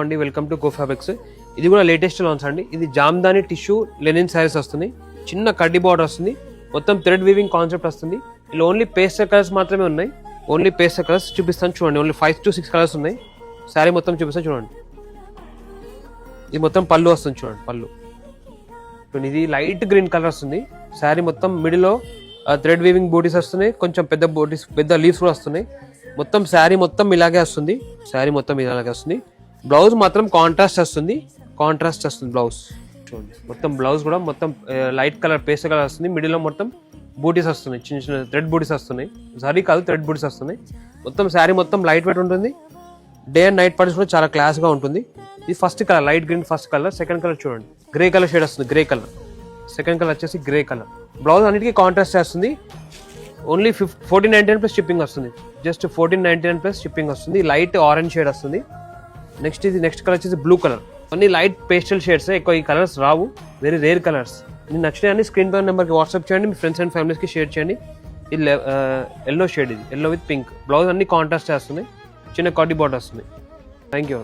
అండి welcome to go fabrics. ఇది కూడా లేటెస్ట్ లాంచ్ అండి. ఇది జామ్దాని టిష్యూ లెనిన్ శారీస్ వస్తుంది. చిన్న కడ్డీ బార్డర్ వస్తుంది. మొత్తం థ్రెడ్ వీవింగ్ కాన్సెప్ట్ వస్తుంది. ఇలా ఓన్లీ పేస్టల్ కలర్స్ మాత్రమే ఉన్నాయి. ఓన్లీ పేస్టల్ కలర్స్ చూపిస్తాను చూడండి. ఓన్లీ 5 to 6 కలర్స్ ఉన్నాయి. శారీ మొత్తం చూపిస్తాను చూడండి. ఇది మొత్తం పళ్ళు వస్తుంది చూడండి. పళ్ళు ఇది లైట్ గ్రీన్ కలర్ వస్తుంది. శారీ మొత్తం మిడిల్లో థ్రెడ్ వీవింగ్ బూటీస్ వస్తున్నాయి. కొంచెం పెద్ద బూటీస్, పెద్ద లీవ్స్ కూడా వస్తున్నాయి. మొత్తం శారీ మొత్తం ఇలాగే వస్తుంది. శారీ మొత్తం ఇలాగే వస్తుంది. బ్లౌజ్ మాత్రం కాంట్రాస్ట్ వస్తుంది. బ్లౌజ్ చూడండి. మొత్తం బ్లౌజ్ కూడా మొత్తం లైట్ కలర్ పేస్ట్ కలర్ వస్తుంది. మిడిల్లో మొత్తం బూటీస్ వస్తున్నాయి. చిన్న చిన్న థ్రెడ్ బూటీస్ వస్తున్నాయి. సారీ కాదు, థ్రెడ్ బూటీస్ వస్తున్నాయి. మొత్తం శారీ మొత్తం లైట్ వెయిట్ ఉంటుంది. డే అండ్ నైట్ పర్టీస్ కూడా చాలా క్లాస్గా ఉంటుంది. ఇది first colour light green first colour. Second colour చూడండి గ్రే కలర్ షేడ్ వస్తుంది. గ్రే కలర్ సెకండ్ కలర్ వచ్చేసి గ్రే కలర్. బ్లౌజ్ అన్నిటికీ కాంట్రాస్ట్ చేస్తుంది. ఓన్లీ 1499 ప్లస్ షిప్పింగ్ వస్తుంది. జస్ట్ 1499 ప్లస్ షిప్పింగ్ వస్తుంది. లైట్ ఆరెంజ్ షేడ్ వస్తుంది. నెక్స్ట్ కలర్ వచ్చేసి బ్లూ కలర్. అన్ని లైట్ పేస్టల్ షేడ్స్. ఎక్కువ ఈ కలర్స్ రావు, వెరీ రేర్ కలర్స్. మీకు నచ్చినాయని స్క్రీన్ పై నెంబర్కి వాట్సాప్ చేయండి. మీ ఫ్రెండ్స్ అండ్ ఫ్యామిలీస్కి షేర్ చేయండి. ఇది ఎల్లో షేడ్. ఇది ఎల్లో విత్ పింక్. బ్లౌజ్ అన్ని కాంట్రాస్ట్ చేస్తుంది. చిన్న కడ్డీ బార్డర్ వస్తుంది. Thank you.